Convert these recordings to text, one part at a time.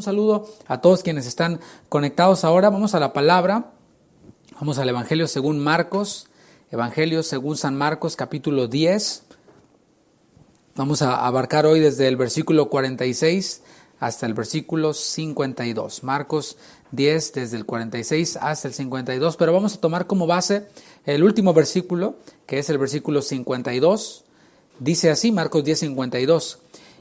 Un saludo a todos quienes están conectados ahora. Vamos a la palabra. Vamos al Evangelio según Marcos. Evangelio según San Marcos, capítulo 10. Vamos a abarcar hoy desde el versículo 46 hasta el versículo 52. Marcos 10, desde el 46 hasta el 52. Pero vamos a tomar como base el último versículo, que es el versículo 52. Dice así, Marcos 10, 52.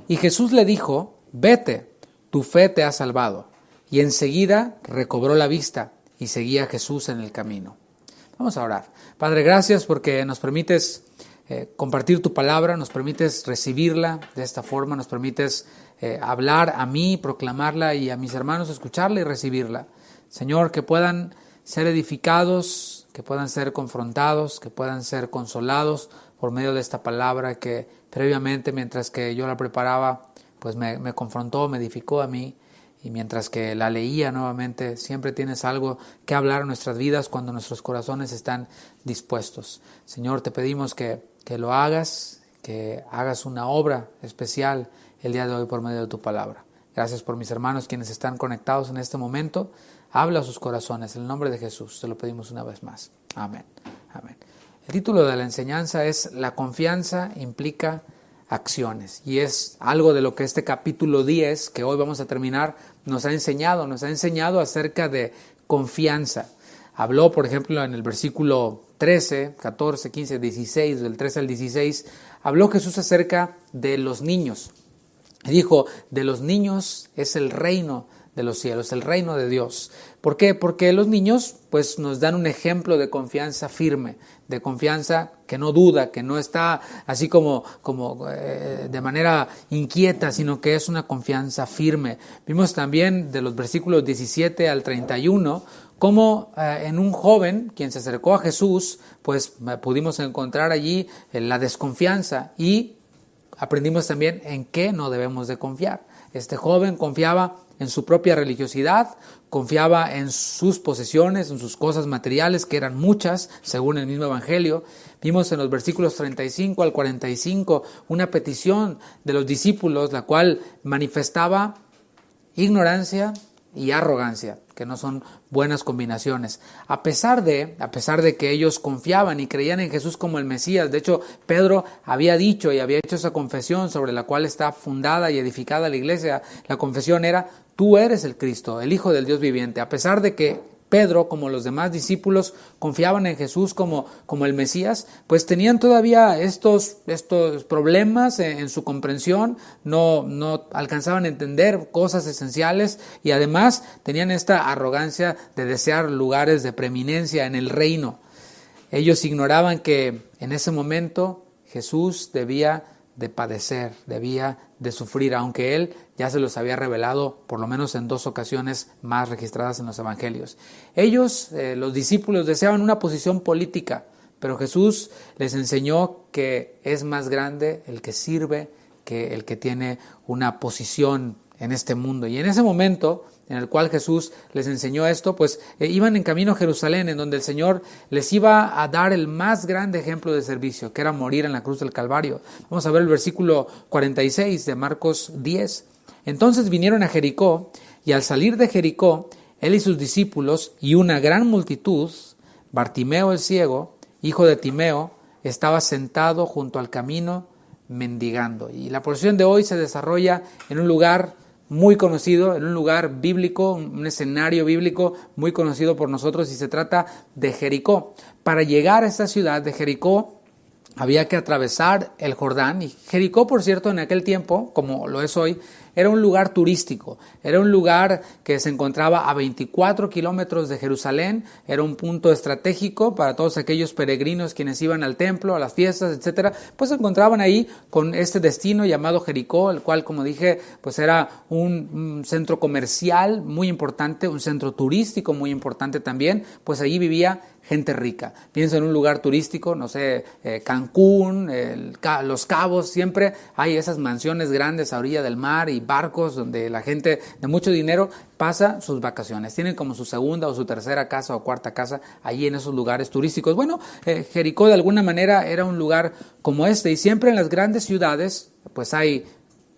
Y Jesús le dijo: vete, tu fe te ha salvado. Y enseguida recobró la vista y seguía a Jesús en el camino. Vamos a orar. Padre, gracias porque nos permites compartir tu palabra, nos permites recibirla de esta forma, nos permites hablar a mí, proclamarla, y a mis hermanos escucharla y recibirla. Señor, que puedan ser edificados, que puedan ser confrontados, que puedan ser consolados por medio de esta palabra que previamente, mientras que yo la preparaba, pues me confrontó, me edificó a mí, y mientras que la leía nuevamente, siempre tienes algo que hablar en nuestras vidas cuando nuestros corazones están dispuestos. Señor, te pedimos que lo hagas, que hagas una obra especial el día de hoy por medio de tu palabra. Gracias por mis hermanos quienes están conectados en este momento. Habla a sus corazones, en el nombre de Jesús, te lo pedimos una vez más. Amén. Amén. El título de la enseñanza es La confianza implica acciones, y es algo de lo que este capítulo 10, que hoy vamos a terminar, nos ha enseñado acerca de confianza. Habló, por ejemplo, en el versículo 13, 14, 15, 16, del 13 al 16, habló Jesús acerca de los niños. Y dijo: de los niños es el reino de los cielos, el reino de Dios. ¿Por qué? Porque los niños pues nos dan un ejemplo de confianza firme, de confianza que no duda, que no está así como de manera inquieta, sino que es una confianza firme. Vimos también de los versículos 17 al 31 cómo en un joven quien se acercó a Jesús, pues pudimos encontrar allí la desconfianza, y aprendimos también en qué no debemos de confiar. Este joven confiaba en su propia religiosidad, confiaba en sus posesiones, en sus cosas materiales, que eran muchas, según el mismo Evangelio. Vimos en los versículos 35 al 45 una petición de los discípulos, la cual manifestaba ignorancia y arrogancia, que no son buenas combinaciones. A pesar de que ellos confiaban y creían en Jesús como el Mesías. De hecho, Pedro había dicho y había hecho esa confesión sobre la cual está fundada y edificada la iglesia. La confesión era: tú eres el Cristo, el Hijo del Dios viviente. A pesar de que Pedro, como los demás discípulos, confiaban en Jesús como el Mesías, pues tenían todavía estos problemas en su comprensión, no alcanzaban a entender cosas esenciales, y además tenían esta arrogancia de desear lugares de preeminencia en el reino. Ellos ignoraban que en ese momento Jesús debía de padecer, debía de sufrir, aunque Él ya se los había revelado por lo menos en 2 ocasiones más registradas en los evangelios. Ellos, los discípulos, deseaban una posición política, pero Jesús les enseñó que es más grande el que sirve que el que tiene una posición en este mundo. Y en ese momento en el cual Jesús les enseñó esto, pues iban en camino a Jerusalén, en donde el Señor les iba a dar el más grande ejemplo de servicio, que era morir en la cruz del Calvario. Vamos a ver el versículo 46 de Marcos 10. Entonces vinieron a Jericó, y al salir de Jericó, él y sus discípulos y una gran multitud, Bartimeo el ciego, hijo de Timeo, estaba sentado junto al camino mendigando. Y la porción de hoy se desarrolla en un lugar muy conocido, en un lugar bíblico, un escenario bíblico muy conocido por nosotros, y se trata de Jericó. Para llegar a esta ciudad de Jericó había que atravesar el Jordán, y Jericó, por cierto, en aquel tiempo, como lo es hoy, era un lugar turístico, era un lugar que se encontraba a 24 kilómetros de Jerusalén, era un punto estratégico para todos aquellos peregrinos quienes iban al templo, a las fiestas, etcétera, pues se encontraban ahí con este destino llamado Jericó, el cual, como dije, pues era un centro comercial muy importante, un centro turístico muy importante también, pues allí vivía gente rica. Piensa en un lugar turístico, no sé, Cancún, Los Cabos, siempre hay esas mansiones grandes a orilla del mar y barcos donde la gente de mucho dinero pasa sus vacaciones. Tienen como su segunda o su tercera casa o cuarta casa allí en esos lugares turísticos. Bueno, Jericó de alguna manera era un lugar como este, y siempre en las grandes ciudades pues hay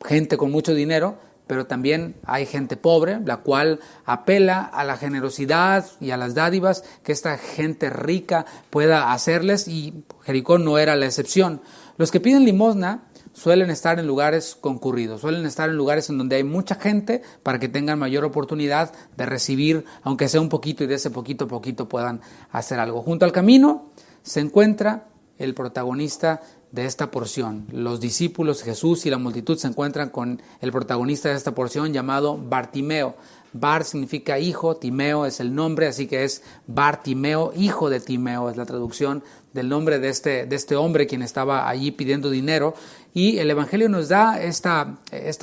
gente con mucho dinero, pero también hay gente pobre, la cual apela a la generosidad y a las dádivas que esta gente rica pueda hacerles, y Jericó no era la excepción. Los que piden limosna suelen estar en lugares concurridos, suelen estar en lugares en donde hay mucha gente para que tengan mayor oportunidad de recibir, aunque sea un poquito, y de ese poquito a poquito puedan hacer algo. Junto al camino se encuentra el protagonista de esta porción. Los discípulos, Jesús y la multitud se encuentran con el protagonista de esta porción llamado Bartimeo. Bar significa hijo, Timeo es el nombre, así que es Bartimeo, hijo de Timeo, es la traducción del nombre de este hombre quien estaba allí pidiendo dinero. Y el Evangelio nos da esta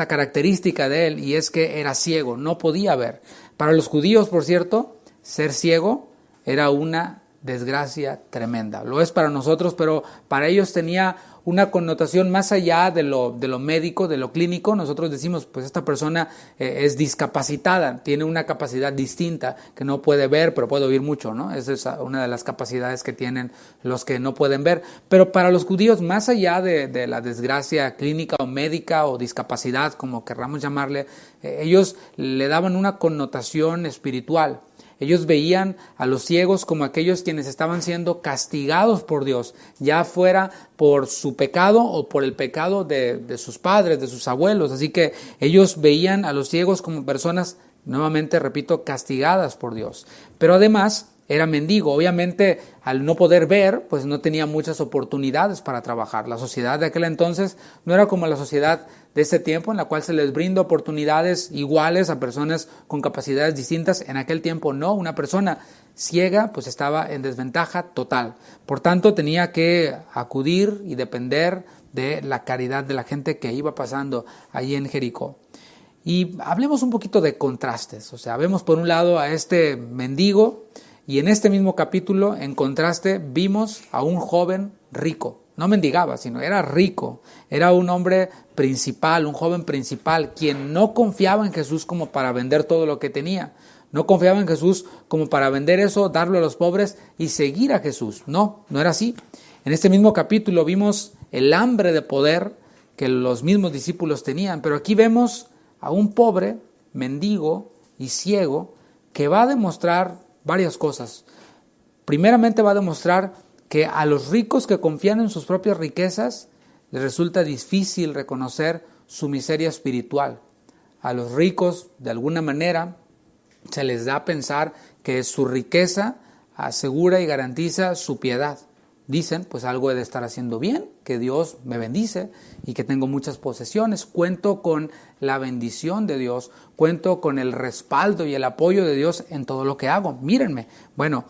característica de él, y es que era ciego, no podía ver. Para los judíos, por cierto, ser ciego era una desgracia tremenda. Lo es para nosotros, pero para ellos tenía una connotación más allá de lo médico, de lo clínico. Nosotros decimos, pues esta persona es discapacitada, tiene una capacidad distinta, que no puede ver, pero puede oír mucho, ¿no? Esa es una de las capacidades que tienen los que no pueden ver. Pero para los judíos, más allá de la desgracia clínica o médica o discapacidad, como querramos llamarle, ellos le daban una connotación espiritual. Ellos veían a los ciegos como aquellos quienes estaban siendo castigados por Dios, ya fuera por su pecado o por el pecado de sus padres, de sus abuelos. Así que ellos veían a los ciegos como personas, nuevamente repito, castigadas por Dios. Pero además era mendigo. Obviamente, al no poder ver, pues no tenía muchas oportunidades para trabajar. La sociedad de aquel entonces no era como la sociedad de este tiempo, en la cual se les brinda oportunidades iguales a personas con capacidades distintas. En aquel tiempo no, una persona ciega pues estaba en desventaja total. Por tanto, tenía que acudir y depender de la caridad de la gente que iba pasando allí en Jericó. Y hablemos un poquito de contrastes. O sea, vemos por un lado a este mendigo, y en este mismo capítulo, en contraste, vimos a un joven rico. No mendigaba, sino era rico. Era un hombre principal, un joven principal, quien no confiaba en Jesús como para vender todo lo que tenía. No confiaba en Jesús como para vender eso, darlo a los pobres y seguir a Jesús. No, no era así. En este mismo capítulo vimos el hambre de poder que los mismos discípulos tenían. Pero aquí vemos a un pobre, mendigo y ciego que va a demostrar varias cosas. Primeramente va a demostrar que a los ricos que confían en sus propias riquezas les resulta difícil reconocer su miseria espiritual. A los ricos, de alguna manera, se les da a pensar que su riqueza asegura y garantiza su piedad. Dicen, pues algo he de estar haciendo bien, que Dios me bendice y que tengo muchas posesiones. Cuento con la bendición de Dios, cuento con el respaldo y el apoyo de Dios en todo lo que hago. Mírenme. Bueno,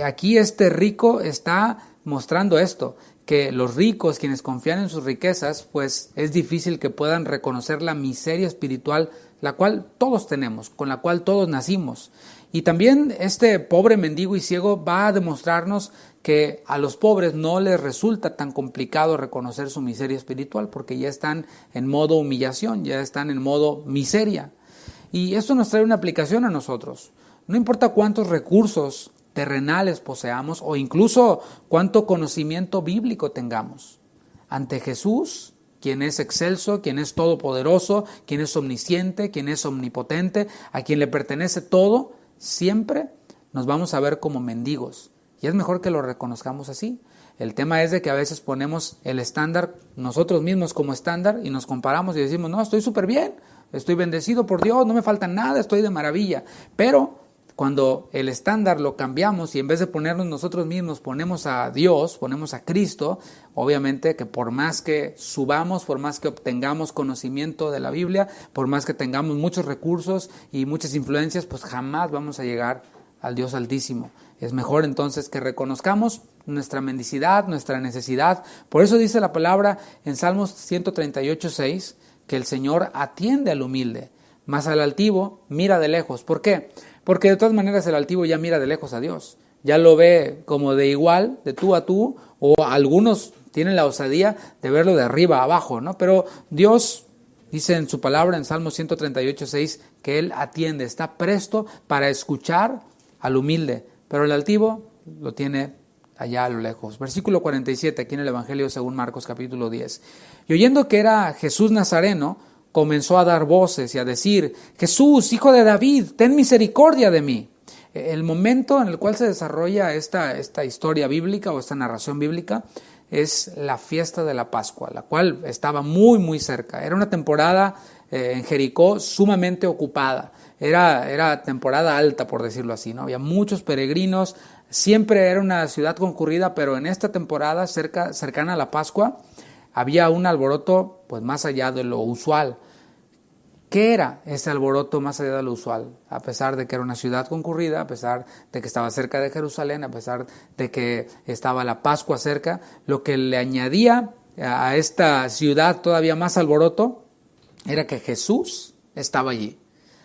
aquí este rico está mostrando esto, que los ricos, quienes confían en sus riquezas, pues es difícil que puedan reconocer la miseria espiritual, la cual todos tenemos, con la cual todos nacimos. Y también este pobre mendigo y ciego va a demostrarnos que a los pobres no les resulta tan complicado reconocer su miseria espiritual, porque ya están en modo humillación, ya están en modo miseria. Y esto nos trae una aplicación a nosotros. No importa cuántos recursos terrenales poseamos o incluso cuánto conocimiento bíblico tengamos. Ante Jesús, quien es excelso, quien es todopoderoso, quien es omnisciente, quien es omnipotente, a quien le pertenece todo, siempre nos vamos a ver como mendigos. Y es mejor que lo reconozcamos así. El tema es de que a veces ponemos el estándar nosotros mismos como estándar y nos comparamos y decimos, no, estoy súper bien, estoy bendecido por Dios, no me falta nada, estoy de maravilla. Pero cuando el estándar lo cambiamos y en vez de ponernos nosotros mismos ponemos a Dios, ponemos a Cristo, obviamente que por más que subamos, por más que obtengamos conocimiento de la Biblia, por más que tengamos muchos recursos y muchas influencias, pues jamás vamos a llegar al Dios Altísimo. Es mejor entonces que reconozcamos nuestra mendicidad, nuestra necesidad. Por eso dice la palabra en Salmos 138:6 que el Señor atiende al humilde, mas al altivo mira de lejos. ¿Por qué? Porque de todas maneras el altivo ya mira de lejos a Dios. Ya lo ve como de igual, de tú a tú, o algunos tienen la osadía de verlo de arriba a abajo, ¿no? Pero Dios dice en su palabra en Salmos 138:6 que Él atiende, está presto para escuchar al humilde, pero el altivo lo tiene allá a lo lejos. Versículo 47, aquí en el Evangelio según Marcos capítulo 10. Y oyendo que era Jesús Nazareno, comenzó a dar voces y a decir: Jesús, hijo de David, ten misericordia de mí. El momento en el cual se desarrolla esta historia bíblica o esta narración bíblica es la fiesta de la Pascua, la cual estaba muy muy cerca. Era una temporada en Jericó sumamente ocupada. Era temporada alta, por decirlo así, ¿no? Había muchos peregrinos, siempre era una ciudad concurrida, pero en esta temporada cercana a la Pascua había un alboroto pues más allá de lo usual. ¿Qué era ese alboroto más allá de lo usual? A pesar de que era una ciudad concurrida, a pesar de que estaba cerca de Jerusalén, a pesar de que estaba la Pascua cerca, lo que le añadía a esta ciudad todavía más alboroto era que Jesús estaba allí.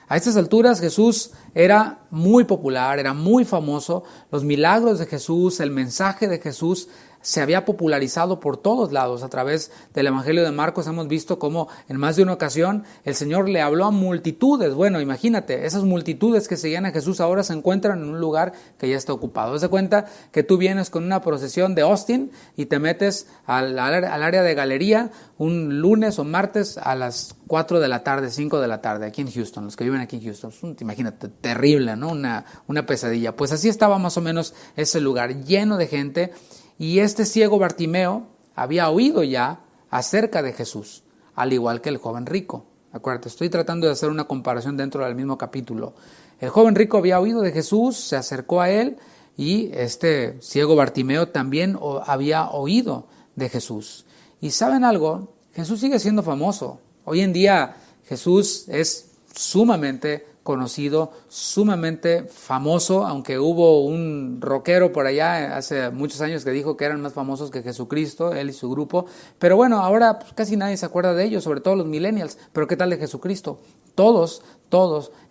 A estas alturas Jesús era muy popular, era muy famoso. Los milagros de Jesús, el mensaje de Jesús se había popularizado por todos lados. A través del Evangelio de Marcos hemos visto cómo en más de una ocasión el Señor le habló a multitudes. Bueno, imagínate, esas multitudes que seguían a Jesús ahora se encuentran en un lugar que ya está ocupado. Haz de cuenta que tú vienes con una procesión de Austin y te metes al área de galería un lunes o martes a las 4 de la tarde, 5 de la tarde, aquí en Houston, los que viven aquí en Houston. Imagínate, terrible, ¿no? Una pesadilla. Pues así estaba más o menos ese lugar, lleno de gente. Y este ciego Bartimeo había oído ya acerca de Jesús, al igual que el joven rico. Acuérdate, estoy tratando de hacer una comparación dentro del mismo capítulo. El joven rico había oído de Jesús, se acercó a él, y este ciego Bartimeo también había oído de Jesús. ¿Y saben algo? Jesús sigue siendo famoso. Hoy en día Jesús es sumamente conocido, sumamente famoso, aunque hubo un rockero por allá hace muchos años que dijo que eran más famosos que Jesucristo, él y su grupo, pero bueno, ahora pues, casi nadie se acuerda de ellos, sobre todo los millennials. Pero ¿qué tal de Jesucristo? Todos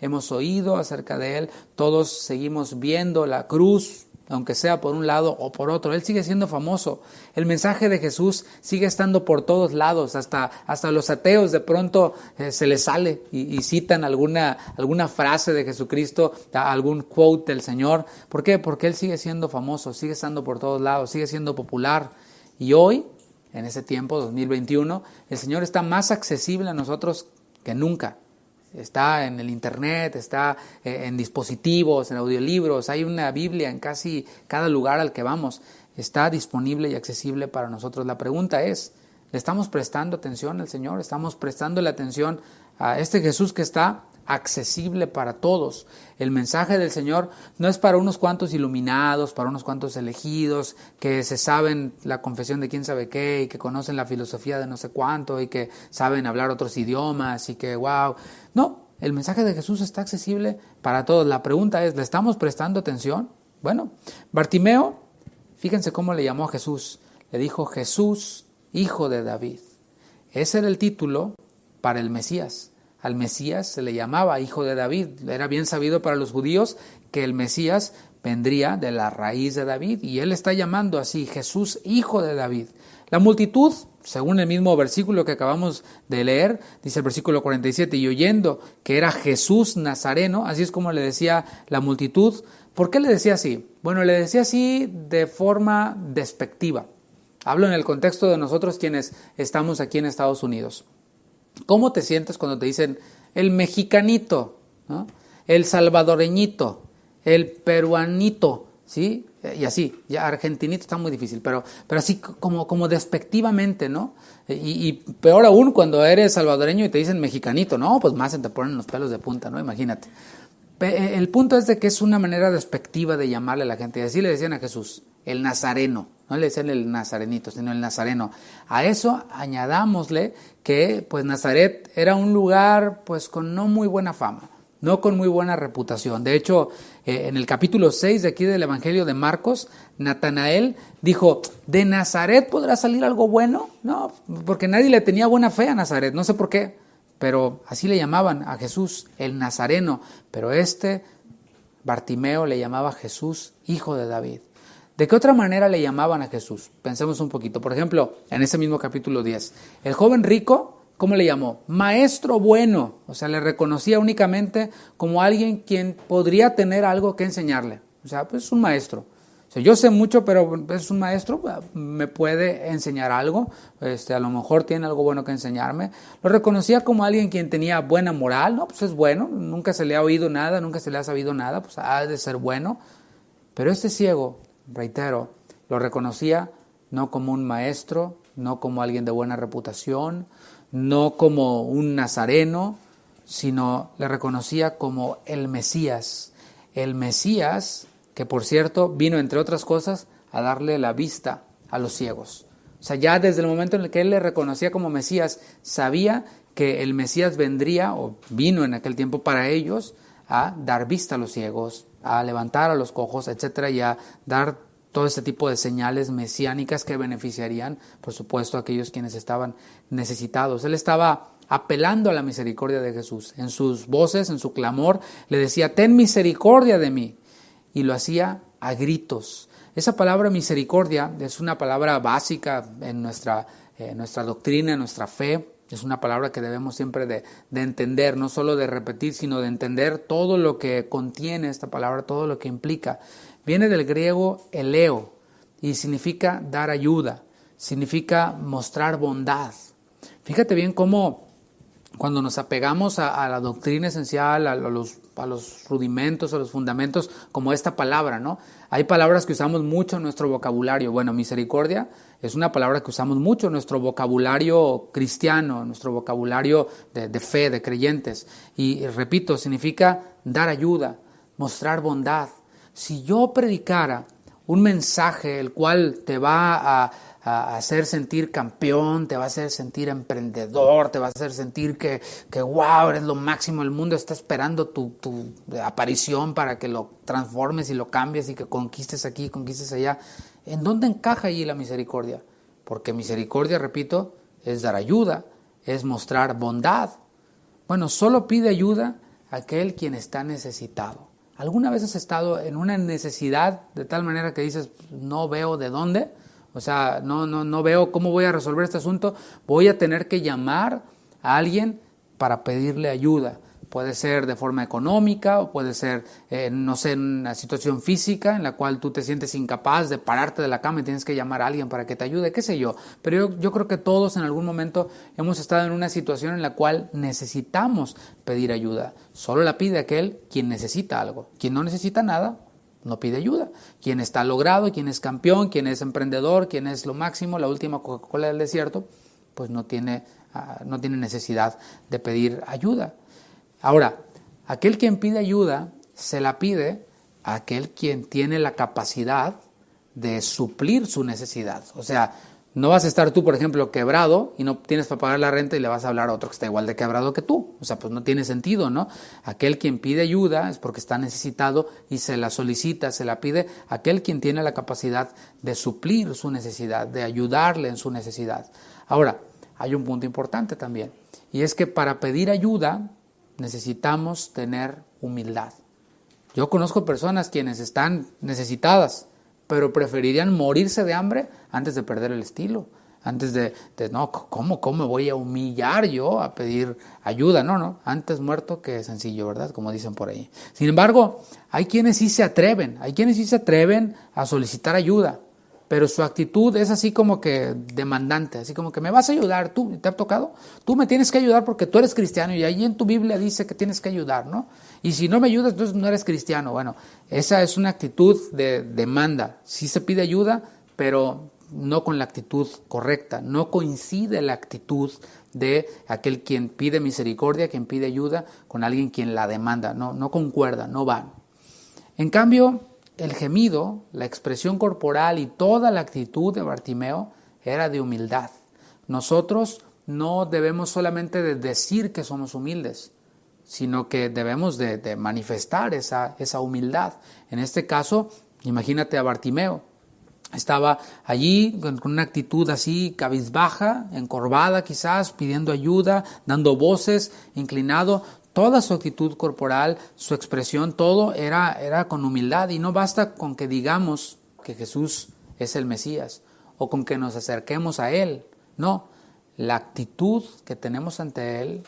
hemos oído acerca de él, todos seguimos viendo la cruz, aunque sea por un lado o por otro. Él sigue siendo famoso. El mensaje de Jesús sigue estando por todos lados. Hasta los ateos de pronto se les sale y citan alguna frase de Jesucristo, algún quote del Señor. ¿Por qué? Porque Él sigue siendo famoso, sigue estando por todos lados, sigue siendo popular. Y hoy, en ese tiempo, 2021, el Señor está más accesible a nosotros que nunca. Está en el internet, está en dispositivos, en audiolibros, hay una Biblia en casi cada lugar al que vamos. Está disponible y accesible para nosotros. La pregunta es, ¿le estamos prestando atención al Señor? ¿Estamos prestándole atención a este Jesús que está accesible para todos? El mensaje del Señor no es para unos cuantos iluminados, para unos cuantos elegidos, que se saben la confesión de quién sabe qué, y que conocen la filosofía de no sé cuánto, y que saben hablar otros idiomas, y que wow. No, el mensaje de Jesús está accesible para todos. La pregunta es, ¿le estamos prestando atención? Bueno, Bartimeo, fíjense cómo le llamó a Jesús. Le dijo: Jesús, hijo de David. Ese era el título para el Mesías. Al Mesías se le llamaba hijo de David. Era bien sabido para los judíos que el Mesías vendría de la raíz de David, y él está llamando así: Jesús, hijo de David. La multitud, según el mismo versículo que acabamos de leer, dice el versículo 47, y oyendo que era Jesús Nazareno, así es como le decía la multitud. ¿Por qué le decía así? Bueno, le decía así de forma despectiva. Hablo en el contexto de nosotros quienes estamos aquí en Estados Unidos. ¿Cómo te sientes cuando te dicen el mexicanito, ¿no? El salvadoreñito, el peruanito, ¿sí? Y así, ya argentinito está muy difícil, pero así como despectivamente, ¿no? Y peor aún cuando eres salvadoreño y te dicen mexicanito, ¿no? Pues más se te ponen los pelos de punta, ¿no? Imagínate. El punto es de que es una manera despectiva de llamarle a la gente, y así le decían a Jesús, el nazareno. No le decían el nazarenito, sino el nazareno. A eso añadámosle que pues Nazaret era un lugar pues con no muy buena fama, no con muy buena reputación. De hecho, en el capítulo 6 de aquí del Evangelio de Marcos, Natanael dijo: ¿de Nazaret podrá salir algo bueno? No, porque nadie le tenía buena fe a Nazaret, no sé por qué, pero así le llamaban a Jesús, el nazareno. Pero Bartimeo le llamaba Jesús, hijo de David. ¿De qué otra manera le llamaban a Jesús? Pensemos un poquito. Por ejemplo, en ese mismo capítulo 10, el joven rico, ¿cómo le llamó? Maestro bueno. O sea, le reconocía únicamente como alguien quien podría tener algo que enseñarle. O sea, pues un maestro. O sea, yo sé mucho, pero es un maestro, me puede enseñar algo, a lo mejor tiene algo bueno que enseñarme. Lo reconocía como alguien quien tenía buena moral, ¿no? Pues es bueno, nunca se le ha oído nada, nunca se le ha sabido nada, pues ha de ser bueno. Pero este ciego, reitero, lo reconocía no como un maestro, no como alguien de buena reputación, no como un nazareno, sino le reconocía como el Mesías que por cierto vino entre otras cosas a darle la vista a los ciegos. O sea, ya desde el momento en el que él le reconocía como Mesías, sabía que el Mesías vendría o vino en aquel tiempo para ellos a dar vista a los ciegos, a levantar a los cojos, etcétera, y a dar todo este tipo de señales mesiánicas que beneficiarían, por supuesto, a aquellos quienes estaban necesitados. Él estaba apelando a la misericordia de Jesús. En sus voces, en su clamor, le decía, ten misericordia de mí. Y lo hacía a gritos. Esa palabra misericordia es una palabra básica en nuestra doctrina, en nuestra fe. Es una palabra que debemos siempre de entender, no solo de repetir, sino de entender todo lo que contiene esta palabra, todo lo que implica. Viene del griego eleo y significa dar ayuda, significa mostrar bondad. Fíjate bien cómo cuando nos apegamos a la doctrina esencial, a los rudimentos, a los fundamentos, como esta palabra, ¿no? Hay palabras que usamos mucho en nuestro vocabulario. Bueno, misericordia es una palabra que usamos mucho en nuestro vocabulario cristiano, en nuestro vocabulario de fe, de creyentes. Y repito, significa dar ayuda, mostrar bondad. Si yo predicara un mensaje el cual te va a hacer sentir campeón, te va a hacer sentir emprendedor, te va a hacer sentir que wow, eres lo máximo, el mundo está esperando tu aparición para que lo transformes y lo cambies y que conquistes aquí, conquistes allá. ¿En dónde encaja allí la misericordia? Porque misericordia, repito, es dar ayuda, es mostrar bondad. Bueno, solo pide ayuda aquel quien está necesitado. ¿Alguna vez has estado en una necesidad de tal manera que dices, no veo de dónde? O sea, no veo cómo voy a resolver este asunto. Voy a tener que llamar a alguien para pedirle ayuda. Puede ser de forma económica o puede ser, no sé, en una situación física en la cual tú te sientes incapaz de pararte de la cama y tienes que llamar a alguien para que te ayude, qué sé yo. Pero yo creo que todos en algún momento hemos estado en una situación en la cual necesitamos pedir ayuda. Solo la pide aquel quien necesita algo. Quien no necesita nada, no pide ayuda. Quien está logrado, quien es campeón, quien es emprendedor, quien es lo máximo, la última Coca-Cola del desierto, pues no tiene necesidad de pedir ayuda. Ahora, aquel quien pide ayuda se la pide a aquel quien tiene la capacidad de suplir su necesidad. O sea, no vas a estar tú, por ejemplo, quebrado y no tienes para pagar la renta y le vas a hablar a otro que está igual de quebrado que tú. O sea, pues no tiene sentido, ¿no? Aquel quien pide ayuda es porque está necesitado y se la solicita, se la pide a aquel quien tiene la capacidad de suplir su necesidad, de ayudarle en su necesidad. Ahora, hay un punto importante también, y es que para pedir ayuda necesitamos tener humildad. Yo conozco personas quienes están necesitadas, pero preferirían morirse de hambre antes de perder el estilo, antes de no, ¿cómo me voy a humillar yo a pedir ayuda? No, antes muerto que sencillo, ¿verdad? Como dicen por ahí. Sin embargo, hay quienes sí se atreven a solicitar ayuda, pero su actitud es así como que demandante, así como que me vas a ayudar, tú, ¿te ha tocado? Tú me tienes que ayudar porque tú eres cristiano y ahí en tu Biblia dice que tienes que ayudar, ¿no? Y si no me ayudas, entonces no eres cristiano. Bueno, esa es una actitud de demanda. Sí se pide ayuda, pero no con la actitud correcta. No coincide la actitud de aquel quien pide misericordia, quien pide ayuda, con alguien quien la demanda. No concuerda, no van. En cambio, el gemido, la expresión corporal y toda la actitud de Bartimeo era de humildad. Nosotros no debemos solamente de decir que somos humildes, sino que debemos de manifestar esa humildad. En este caso, imagínate a Bartimeo. Estaba allí con una actitud así cabizbaja, encorvada quizás, pidiendo ayuda, dando voces, inclinado. Toda su actitud corporal, su expresión, todo era con humildad. Y no basta con que digamos que Jesús es el Mesías o con que nos acerquemos a Él. No, la actitud que tenemos ante Él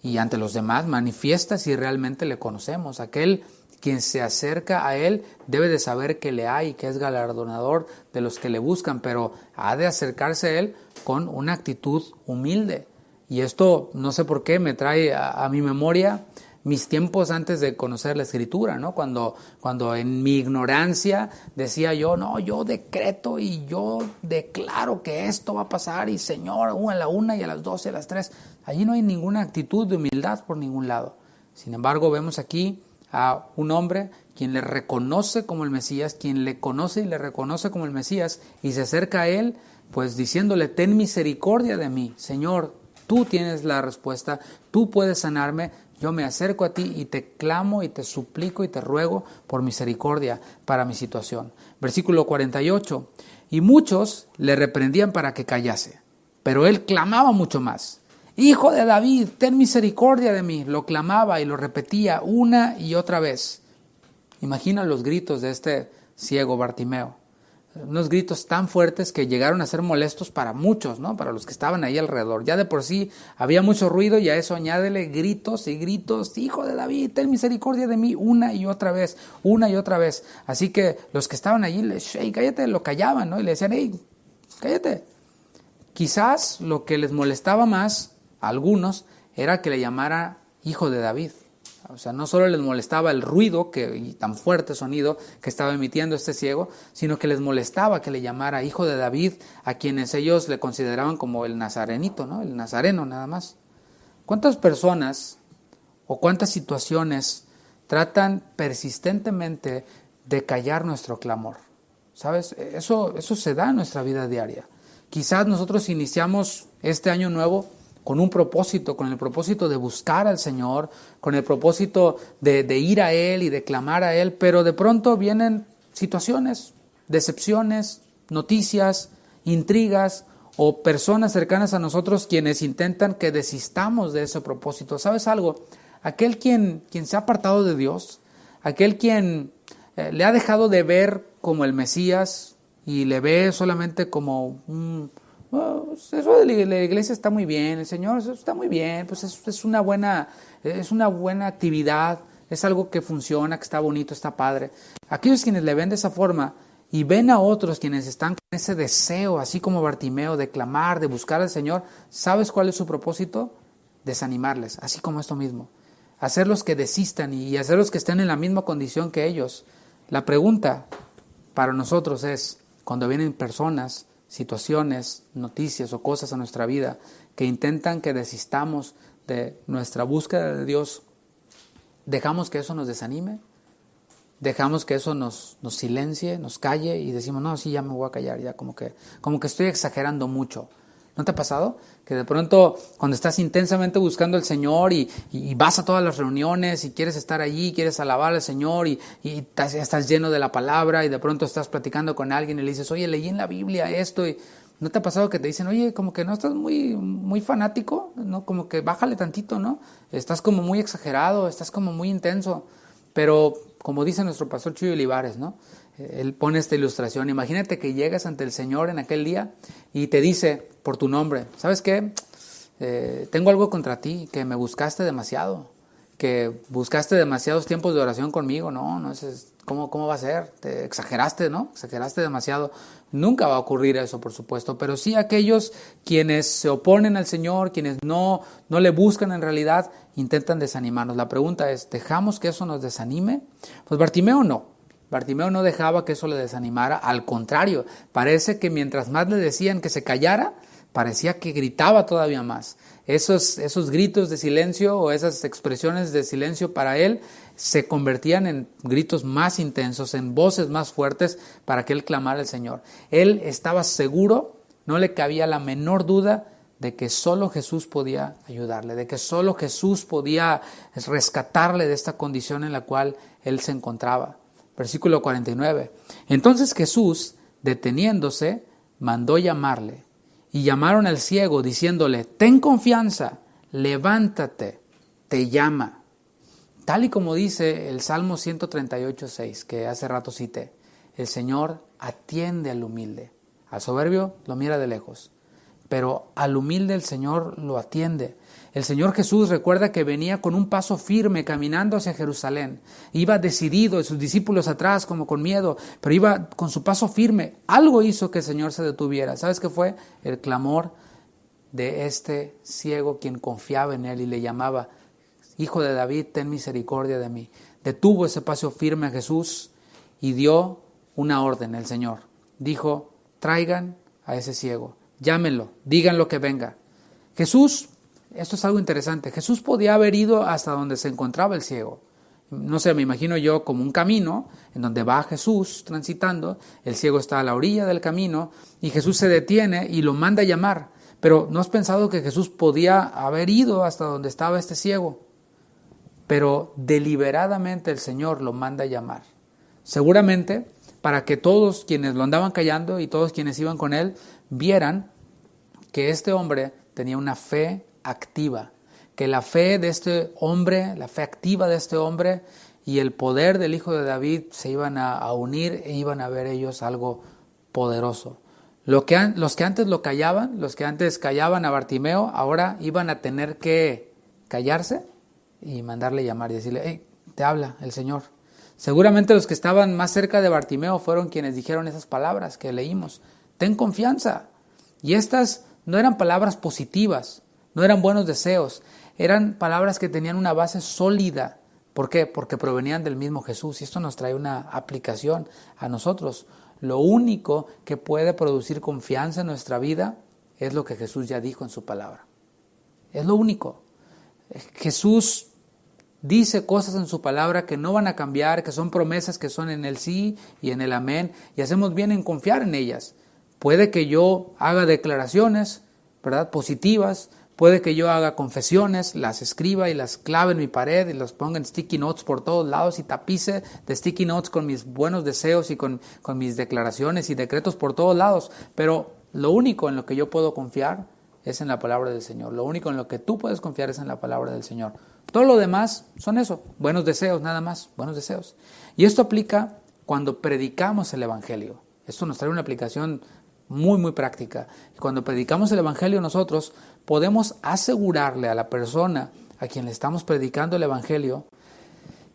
y ante los demás manifiesta si realmente le conocemos. Aquel Quien se acerca a Él debe de saber que le hay, que es galardonador de los que le buscan, pero ha de acercarse a Él con una actitud humilde. Y esto, no sé por qué, me trae a mi memoria mis tiempos antes de conocer la Escritura, ¿no? Cuando en mi ignorancia decía yo, no, yo decreto y yo declaro que esto va a pasar y Señor, a la 1 y a las 12 y a las 3. Allí no hay ninguna actitud de humildad por ningún lado. Sin embargo, vemos aquí a un hombre quien le reconoce como el Mesías, quien le conoce y le reconoce como el Mesías y se acerca a Él, pues diciéndole, ten misericordia de mí, Señor, tú tienes la respuesta, tú puedes sanarme. Yo me acerco a ti y te clamo y te suplico y te ruego por misericordia para mi situación. Versículo 48. Y muchos le reprendían para que callase, pero él clamaba mucho más. Hijo de David, ten misericordia de mí. Lo clamaba y lo repetía una y otra vez. Imagina los gritos de este ciego Bartimeo. Unos gritos tan fuertes que llegaron a ser molestos para muchos, ¿no? Para los que estaban ahí alrededor. Ya de por sí había mucho ruido y a eso añádele gritos y gritos. Hijo de David, ten misericordia de mí, una y otra vez, una y otra vez. Así que los que estaban allí, hey, cállate, lo callaban, ¿no? Y le decían, hey, cállate. Quizás lo que les molestaba más a algunos era que le llamara hijo de David. O sea, no solo les molestaba el ruido y tan fuerte sonido que estaba emitiendo este ciego, sino que les molestaba que le llamara hijo de David a quienes ellos le consideraban como el nazarenito, ¿no? El nazareno nada más. ¿Cuántas personas o cuántas situaciones tratan persistentemente de callar nuestro clamor? ¿Sabes? Eso se da en nuestra vida diaria. Quizás nosotros iniciamos este año nuevo con un propósito, con el propósito de buscar al Señor, con el propósito de ir a Él y de clamar a Él, pero de pronto vienen situaciones, decepciones, noticias, intrigas o personas cercanas a nosotros quienes intentan que desistamos de ese propósito. ¿Sabes algo? Aquel quien se ha apartado de Dios, aquel quien le ha dejado de ver como el Mesías y le ve solamente como eso de la iglesia está muy bien, el Señor está muy bien, pues es una buena actividad, es algo que funciona, que está bonito, está padre. Aquellos quienes le ven de esa forma y ven a otros quienes están con ese deseo, así como Bartimeo, de clamar, de buscar al Señor, ¿sabes cuál es su propósito? Desanimarles, así como esto mismo. Hacerlos que desistan y hacerlos que estén en la misma condición que ellos. La pregunta para nosotros es, cuando vienen personas, situaciones, noticias o cosas a nuestra vida que intentan que desistamos de nuestra búsqueda de Dios, ¿dejamos que eso nos desanime? ¿Dejamos que eso nos silencie, nos calle y decimos, no, sí, ya me voy a callar, ya como que estoy exagerando mucho? ¿No te ha pasado? Que de pronto cuando estás intensamente buscando al Señor y vas a todas las reuniones y quieres estar allí, quieres alabar al Señor y estás lleno de la palabra y de pronto estás platicando con alguien y le dices, oye, leí en la Biblia esto, y ¿no te ha pasado que te dicen, oye, como que no estás muy fanático, ¿no? Como que bájale tantito, ¿no? Estás como muy exagerado, estás como muy intenso. Pero como dice nuestro pastor Chuy Olivares, ¿no? Él pone esta ilustración. Imagínate que llegas ante el Señor en aquel día y te dice por tu nombre, ¿sabes qué? Tengo algo contra ti, que me buscaste demasiado, que buscaste demasiados tiempos de oración conmigo. No, ¿cómo va a ser? Te exageraste, ¿no? Exageraste demasiado. Nunca va a ocurrir eso, por supuesto, pero sí aquellos quienes se oponen al Señor, quienes no le buscan en realidad, intentan desanimarnos. La pregunta es, ¿dejamos que eso nos desanime? Pues Bartimeo no. Bartimeo no dejaba que eso le desanimara, al contrario, parece que mientras más le decían que se callara, parecía que gritaba todavía más. Esos gritos de silencio o esas expresiones de silencio para él se convertían en gritos más intensos, en voces más fuertes para que él clamara al Señor. Él estaba seguro, no le cabía la menor duda de que solo Jesús podía ayudarle, de que solo Jesús podía rescatarle de esta condición en la cual él se encontraba. Versículo 49. Entonces Jesús, deteniéndose, mandó llamarle. Y llamaron al ciego diciéndole, ten confianza, levántate, te llama. Tal y como dice el Salmo 138:6, que hace rato cité, el Señor atiende al humilde. Al soberbio lo mira de lejos, pero al humilde el Señor lo atiende. El Señor Jesús recuerda que venía con un paso firme caminando hacia Jerusalén. Iba decidido, y sus discípulos atrás como con miedo, pero iba con su paso firme. Algo hizo que el Señor se detuviera. ¿Sabes qué fue? El clamor de este ciego quien confiaba en Él y le llamaba: Hijo de David, ten misericordia de mí. Detuvo ese paso firme a Jesús y dio una orden el Señor. Dijo: traigan a ese ciego, llámenlo, díganlo que venga. Jesús, esto es algo interesante, Jesús podía haber ido hasta donde se encontraba el ciego. No sé, me imagino yo como un camino en donde va Jesús transitando, el ciego está a la orilla del camino y Jesús se detiene y lo manda a llamar. Pero ¿no has pensado que Jesús podía haber ido hasta donde estaba este ciego? Pero deliberadamente el Señor lo manda a llamar. Seguramente para que todos quienes lo andaban callando y todos quienes iban con él vieran que este hombre tenía una fe activa, que la fe de este hombre, la fe activa de este hombre y el poder del Hijo de David se iban a unir e iban a ver ellos algo poderoso. Los que antes lo callaban, los que antes callaban a Bartimeo, ahora iban a tener que callarse y mandarle llamar y decirle: hey, te habla el Señor. Seguramente los que estaban más cerca de Bartimeo fueron quienes dijeron esas palabras que leímos: ten confianza. Y estas no eran palabras positivas, no eran buenos deseos, eran palabras que tenían una base sólida. ¿Por qué? Porque provenían del mismo Jesús, y esto nos trae una aplicación a nosotros. Lo único que puede producir confianza en nuestra vida es lo que Jesús ya dijo en su palabra. Es lo único. Jesús dice cosas en su palabra que no van a cambiar, que son promesas que son en el sí y en el amén, y hacemos bien en confiar en ellas. Puede que yo haga declaraciones, ¿verdad?, positivas, puede que yo haga confesiones, las escriba y las clave en mi pared y las ponga en sticky notes por todos lados y tapice de sticky notes con mis buenos deseos y con mis declaraciones y decretos por todos lados. Pero lo único en lo que yo puedo confiar es en la palabra del Señor. Lo único en lo que tú puedes confiar es en la palabra del Señor. Todo lo demás son eso, buenos deseos, nada más, buenos deseos. Y esto aplica cuando predicamos el Evangelio. Esto nos trae una aplicación muy, muy práctica. Cuando predicamos el Evangelio nosotros podemos asegurarle a la persona a quien le estamos predicando el Evangelio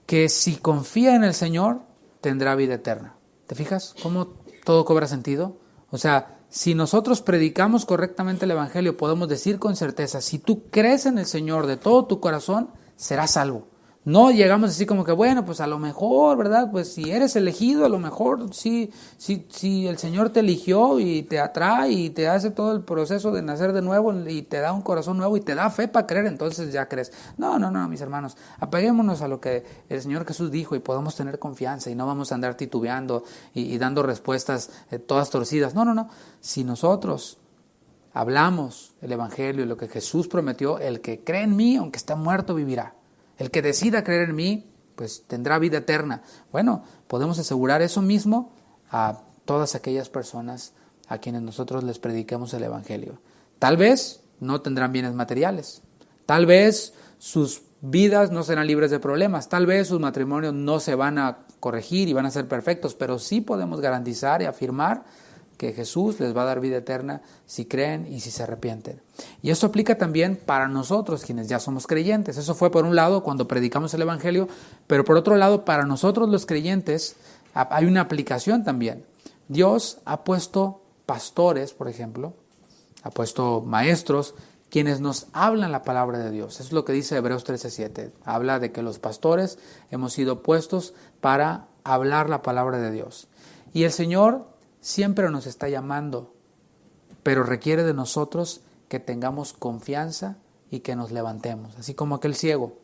que si confía en el Señor tendrá vida eterna. ¿Te fijas cómo todo cobra sentido? O sea, si nosotros predicamos correctamente el Evangelio, podemos decir con certeza: si tú crees en el Señor de todo tu corazón, serás salvo. No llegamos así como que, bueno, pues a lo mejor, ¿verdad? Pues si eres elegido, a lo mejor sí, el Señor te eligió y te atrae y te hace todo el proceso de nacer de nuevo y te da un corazón nuevo y te da fe para creer, entonces ya crees. No, mis hermanos, apeguémonos a lo que el Señor Jesús dijo y podamos tener confianza y no vamos a andar titubeando y dando respuestas todas torcidas. No. Si nosotros hablamos el Evangelio y lo que Jesús prometió: el que cree en mí, aunque esté muerto, vivirá. El que decida creer en mí, pues tendrá vida eterna. Bueno, podemos asegurar eso mismo a todas aquellas personas a quienes nosotros les prediquemos el Evangelio. Tal vez no tendrán bienes materiales. Tal vez sus vidas no serán libres de problemas. Tal vez sus matrimonios no se van a corregir y van a ser perfectos. Pero sí podemos garantizar y afirmar que Jesús les va a dar vida eterna si creen y si se arrepienten. Y esto aplica también para nosotros, quienes ya somos creyentes. Eso fue por un lado cuando predicamos el Evangelio, pero por otro lado, para nosotros los creyentes hay una aplicación también. Dios ha puesto pastores, por ejemplo, ha puesto maestros, quienes nos hablan la palabra de Dios. Eso es lo que dice Hebreos 13:7. Habla de que los pastores hemos sido puestos para hablar la palabra de Dios. Y el Señor siempre nos está llamando, pero requiere de nosotros que tengamos confianza y que nos levantemos. Así como aquel ciego,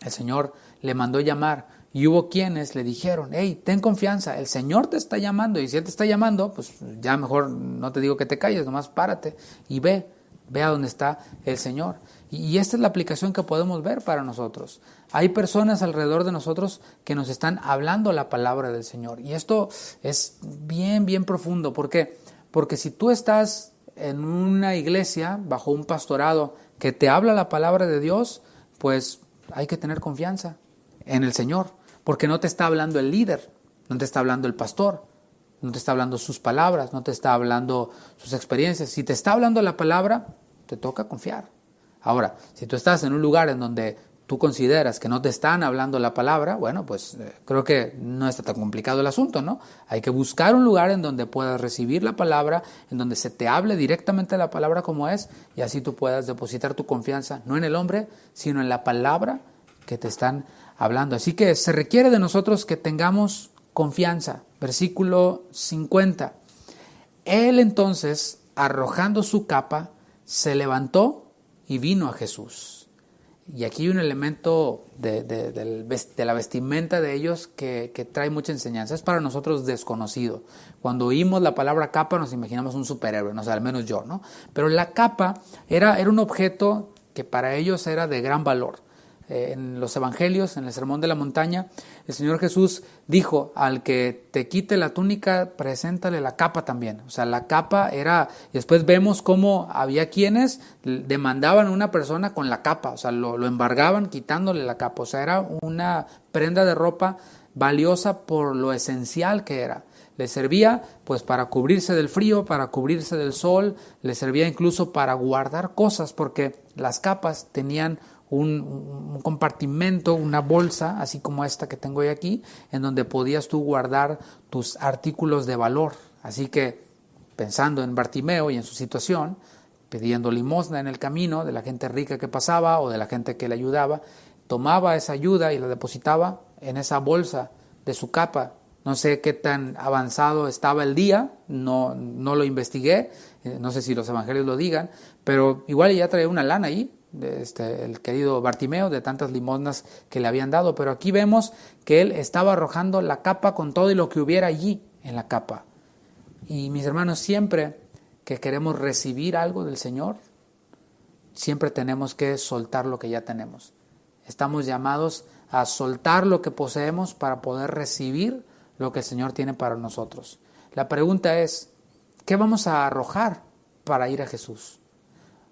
el Señor le mandó llamar y hubo quienes le dijeron: hey, ten confianza, el Señor te está llamando, y si Él te está llamando, pues ya mejor no te digo que te calles, nomás párate y ve a dónde está el Señor. Y esta es la aplicación que podemos ver para nosotros. Hay personas alrededor de nosotros que nos están hablando la palabra del Señor. Y esto es bien, bien profundo. ¿Por qué? Porque si tú estás en una iglesia, bajo un pastorado que te habla la palabra de Dios, pues hay que tener confianza en el Señor. Porque no te está hablando el líder, no te está hablando el pastor, no te está hablando sus palabras, no te está hablando sus experiencias. Si te está hablando la palabra, te toca confiar. Ahora, si tú estás en un lugar en donde tú consideras que no te están hablando la palabra, bueno, pues creo que no está tan complicado el asunto, ¿no? Hay que buscar un lugar en donde puedas recibir la palabra, en donde se te hable directamente la palabra como es, y así tú puedas depositar tu confianza, no en el hombre, sino en la palabra que te están hablando. Así que se requiere de nosotros que tengamos confianza. Versículo 50. Él entonces, arrojando su capa, se levantó y vino a Jesús. Y aquí hay un elemento de la vestimenta de ellos que trae mucha enseñanza. Es para nosotros desconocido. Cuando oímos la palabra capa nos imaginamos un superhéroe, no sé, al menos yo, ¿no? Pero la capa era un objeto que para ellos era de gran valor. En los evangelios, en el Sermón de la Montaña, el Señor Jesús dijo: al que te quite la túnica, preséntale la capa también. O sea, la capa era, y después vemos cómo había quienes demandaban a una persona con la capa, o sea, lo embargaban quitándole la capa. O sea, era una prenda de ropa valiosa por lo esencial que era. Le servía pues para cubrirse del frío, para cubrirse del sol, le servía incluso para guardar cosas, porque las capas tenían un compartimento, una bolsa, así como esta que tengo hoy aquí, en donde podías tú guardar tus artículos de valor. Así que, pensando en Bartimeo y en su situación, pidiendo limosna en el camino de la gente rica que pasaba o de la gente que le ayudaba, tomaba esa ayuda y la depositaba en esa bolsa de su capa. No sé qué tan avanzado estaba el día, no lo investigué, no sé si los evangelios lo digan, pero igual ya traía una lana ahí, el querido Bartimeo, de tantas limosnas que le habían dado. Pero aquí vemos que él estaba arrojando la capa con todo y lo que hubiera allí en la capa. Y mis hermanos, siempre que queremos recibir algo del Señor, siempre tenemos que soltar lo que ya tenemos. Estamos llamados a soltar lo que poseemos para poder recibir lo que el Señor tiene para nosotros. La pregunta es, ¿qué vamos a arrojar para ir a Jesús?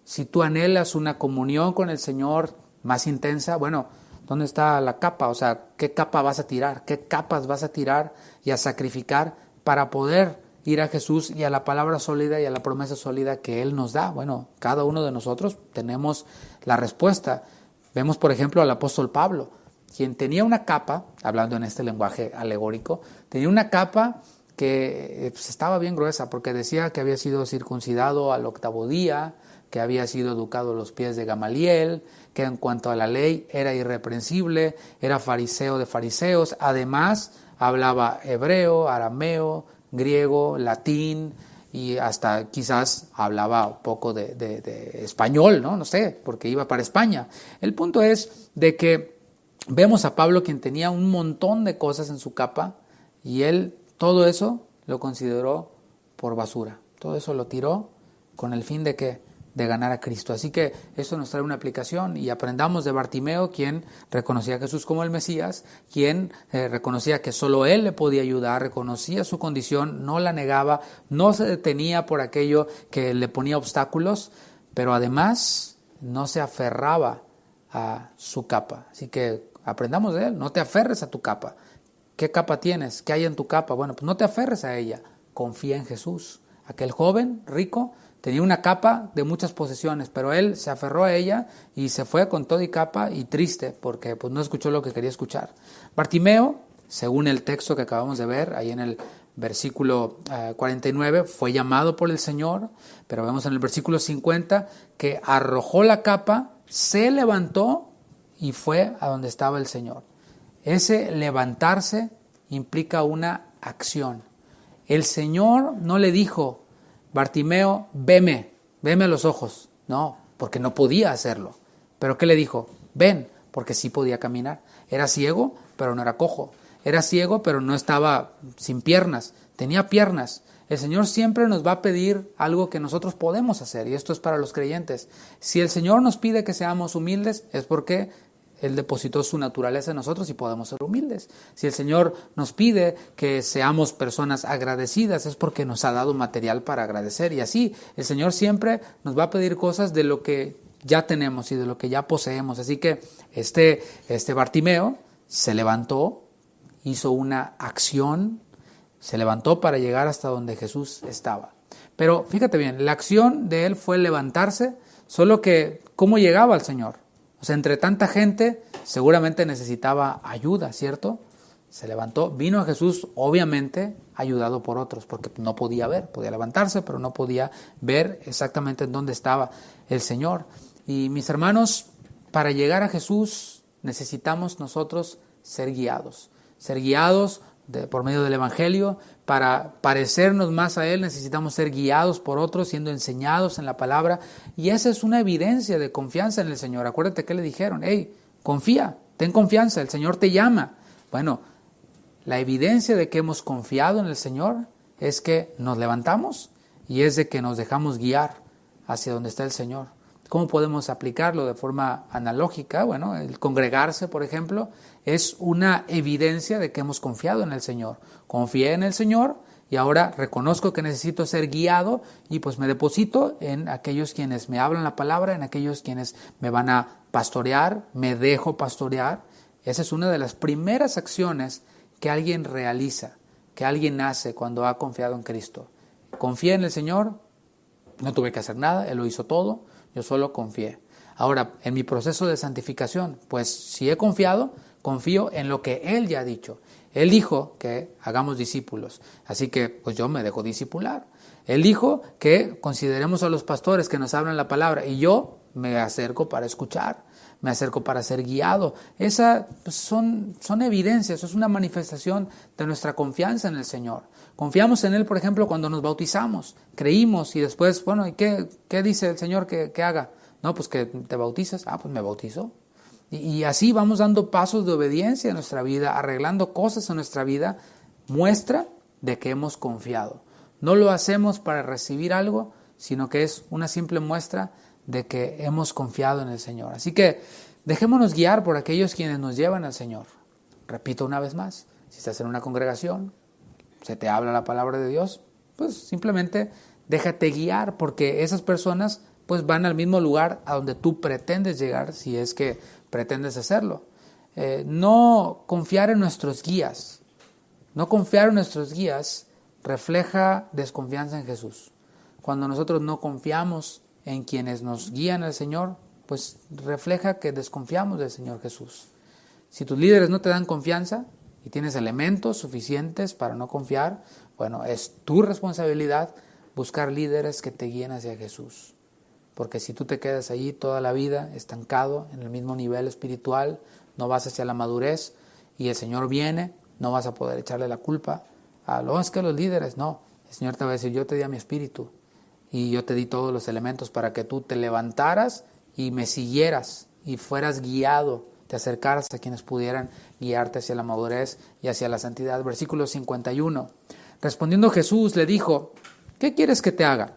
Si tú anhelas una comunión con el Señor más intensa, bueno, ¿dónde está la capa? O sea, ¿qué capa vas a tirar? ¿Qué capas vas a tirar y a sacrificar para poder ir a Jesús y a la palabra sólida y a la promesa sólida que Él nos da? Bueno, cada uno de nosotros tenemos la respuesta. Vemos, por ejemplo, al apóstol Pablo, quien tenía una capa, hablando en este lenguaje alegórico, tenía una capa que estaba bien gruesa, porque decía que había sido circuncidado al 8º día, que había sido educado a los pies de Gamaliel, que en cuanto a la ley era irreprensible, era fariseo de fariseos, además hablaba hebreo, arameo, griego, latín, y hasta quizás hablaba un poco de español, ¿no? No sé, porque iba para España. El punto es de que vemos a Pablo, quien tenía un montón de cosas en su capa, y él todo eso lo consideró por basura. Todo eso lo tiró con el fin de que de ganar a Cristo. Así que eso nos trae una aplicación, y aprendamos de Bartimeo, quien reconocía a Jesús como el Mesías, quien reconocía que solo Él le podía ayudar, reconocía su condición, no la negaba, no se detenía por aquello que le ponía obstáculos, pero además no se aferraba a su capa. Así que aprendamos de Él, no te aferres a tu capa. ¿Qué capa tienes? ¿Qué hay en tu capa? Bueno, pues no te aferres a ella, confía en Jesús. Aquel joven rico tenía una capa de muchas posesiones, pero él se aferró a ella y se fue con todo y capa, y triste porque pues no escuchó lo que quería escuchar. Bartimeo, según el texto que acabamos de ver, ahí en el versículo 49, fue llamado por el Señor, pero vemos en el versículo 50 que arrojó la capa, se levantó y fue a donde estaba el Señor. Ese levantarse implica una acción. El Señor no le dijo: Bartimeo, veme a los ojos. No, porque no podía hacerlo. ¿Pero qué le dijo? Ven, porque sí podía caminar. Era ciego, pero no era cojo. Era ciego, pero no estaba sin piernas. Tenía piernas. El Señor siempre nos va a pedir algo que nosotros podemos hacer, y esto es para los creyentes. Si el Señor nos pide que seamos humildes, es porque Él depositó su naturaleza en nosotros y podemos ser humildes. Si el Señor nos pide que seamos personas agradecidas, es porque nos ha dado material para agradecer. Y así, el Señor siempre nos va a pedir cosas de lo que ya tenemos y de lo que ya poseemos. Así que este Bartimeo se levantó, hizo una acción, se levantó para llegar hasta donde Jesús estaba. Pero fíjate bien, la acción de él fue levantarse, solo que ¿cómo llegaba al Señor? O sea, entre tanta gente seguramente necesitaba ayuda, ¿cierto? Se levantó, vino a Jesús, obviamente ayudado por otros, porque no podía ver, podía levantarse, pero no podía ver exactamente en dónde estaba el Señor. Y mis hermanos, para llegar a Jesús necesitamos nosotros ser guiados por medio del Evangelio. Para parecernos más a Él necesitamos ser guiados por otros, siendo enseñados en la palabra, y esa es una evidencia de confianza en el Señor. Acuérdate que le dijeron: hey, confía, ten confianza, el Señor te llama. Bueno, la evidencia de que hemos confiado en el Señor es que nos levantamos y es de que nos dejamos guiar hacia donde está el Señor. ¿Cómo podemos aplicarlo de forma analógica? Bueno, el congregarse, por ejemplo, es una evidencia de que hemos confiado en el Señor. Confié en el Señor y ahora reconozco que necesito ser guiado y pues me deposito en aquellos quienes me hablan la palabra, en aquellos quienes me van a pastorear, me dejo pastorear. Esa es una de las primeras acciones que alguien realiza, que alguien hace cuando ha confiado en Cristo. Confié en el Señor, no tuve que hacer nada, Él lo hizo todo, yo solo confié. Ahora, en mi proceso de santificación, pues si he confiado, confío en lo que Él ya ha dicho. Él dijo que hagamos discípulos, así que pues yo me dejo discipular. Él dijo que consideremos a los pastores que nos hablan la palabra y yo me acerco para escuchar, me acerco para ser guiado. Esas pues, son evidencias, es una manifestación de nuestra confianza en el Señor. Confiamos en Él, por ejemplo, cuando nos bautizamos, creímos y después, bueno, ¿y qué dice el Señor que haga? No, pues que te bautizas. Pues me bautizo. Y así vamos dando pasos de obediencia en nuestra vida, arreglando cosas en nuestra vida, muestra de que hemos confiado. No lo hacemos para recibir algo, sino que es una simple muestra de que hemos confiado en el Señor. Así que dejémonos guiar por aquellos quienes nos llevan al Señor. Repito una vez más, si estás en una congregación, se te habla la palabra de Dios, pues simplemente déjate guiar, porque esas personas pues van al mismo lugar a donde tú pretendes llegar, si es que pretendes hacerlo. No confiar en nuestros guías, refleja desconfianza en Jesús. Cuando nosotros no confiamos en quienes nos guían al Señor, pues refleja que desconfiamos del Señor Jesús. Si tus líderes no te dan confianza y tienes elementos suficientes para no confiar, bueno, es tu responsabilidad buscar líderes que te guíen hacia Jesús. Porque si tú te quedas allí toda la vida estancado en el mismo nivel espiritual, no vas hacia la madurez y el Señor viene, no vas a poder echarle la culpa a es que los líderes, no. El Señor te va a decir: yo te di a mi espíritu y yo te di todos los elementos para que tú te levantaras y me siguieras y fueras guiado, te acercaras a quienes pudieran guiarte hacia la madurez y hacia la santidad. Versículo 51. Respondiendo Jesús le dijo: ¿qué quieres que te haga?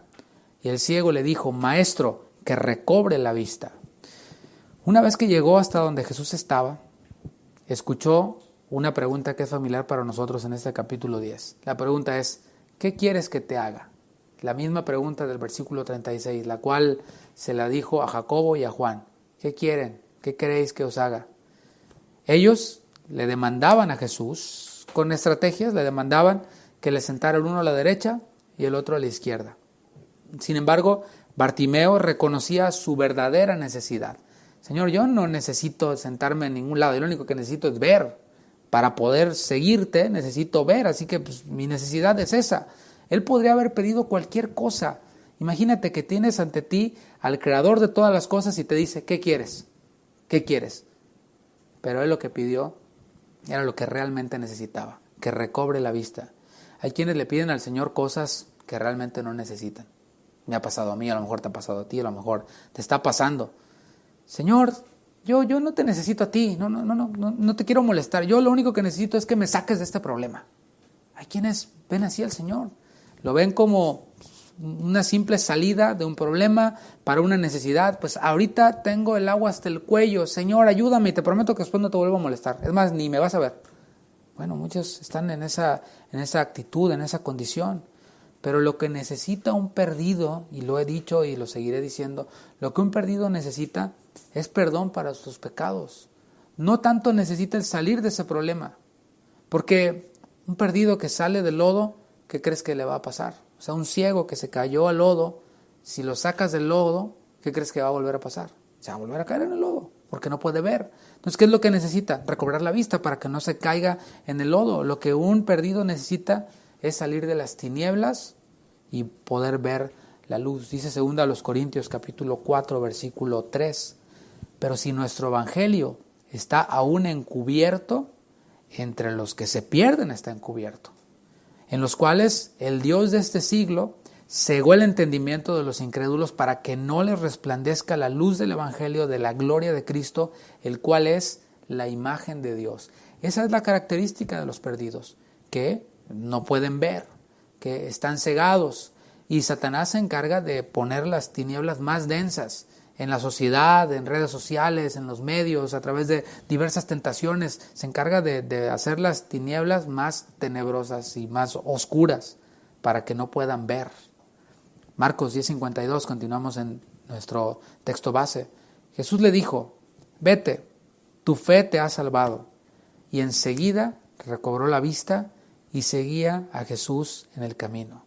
Y el ciego le dijo: Maestro, que recobre la vista. Una vez que llegó hasta donde Jesús estaba, escuchó una pregunta que es familiar para nosotros en este capítulo 10. La pregunta es: ¿qué quieres que te haga? La misma pregunta del versículo 36, la cual se la dijo a Jacobo y a Juan. ¿Qué quieren? ¿Qué queréis que os haga? Ellos le demandaban a Jesús, con estrategias, le demandaban que le sentara el uno a la derecha y el otro a la izquierda. Sin embargo, Bartimeo reconocía su verdadera necesidad. Señor, yo no necesito sentarme en ningún lado, yo lo único que necesito es ver. Para poder seguirte necesito ver, así que pues, mi necesidad es esa. Él podría haber pedido cualquier cosa. Imagínate que tienes ante ti al creador de todas las cosas y te dice: ¿qué quieres? ¿Qué quieres? Pero él lo que pidió era lo que realmente necesitaba, que recobre la vista. Hay quienes le piden al Señor cosas que realmente no necesitan. Me ha pasado a mí, a lo mejor te ha pasado a ti, a lo mejor te está pasando. Señor, yo no te necesito a ti, no te quiero molestar. Yo lo único que necesito es que me saques de este problema. Hay quienes ven así al Señor. Lo ven como una simple salida de un problema para una necesidad. Pues ahorita tengo el agua hasta el cuello. Señor, ayúdame y te prometo que después no te vuelvo a molestar. Es más, ni me vas a ver. Bueno, muchos están en esa actitud, en esa condición. Pero lo que necesita un perdido, y lo he dicho y lo seguiré diciendo, lo que un perdido necesita es perdón para sus pecados. No tanto necesita el salir de ese problema. Porque un perdido que sale del lodo, ¿qué crees que le va a pasar? O sea, un ciego que se cayó al lodo, si lo sacas del lodo, ¿qué crees que va a volver a pasar? se va a volver a caer en el lodo, porque no puede ver. Entonces, ¿qué es lo que necesita? Recobrar la vista para que no se caiga en el lodo. Lo que un perdido necesita es salir de las tinieblas y poder ver la luz. Dice 2 Corintios capítulo 4, versículo 3. Pero si nuestro evangelio está aún encubierto, entre los que se pierden está encubierto, en los cuales el Dios de este siglo cegó el entendimiento de los incrédulos para que no les resplandezca la luz del evangelio de la gloria de Cristo, el cual es la imagen de Dios. Esa es la característica de los perdidos, que no pueden ver, que están cegados, y Satanás se encarga de poner las tinieblas más densas en la sociedad, en redes sociales, en los medios, a través de diversas tentaciones. Se encarga de hacer las tinieblas más tenebrosas y más oscuras para que no puedan ver. Marcos 10:52, continuamos en nuestro texto base. Jesús le dijo: vete, tu fe te ha salvado. Y enseguida recobró la vista y seguía a Jesús en el camino.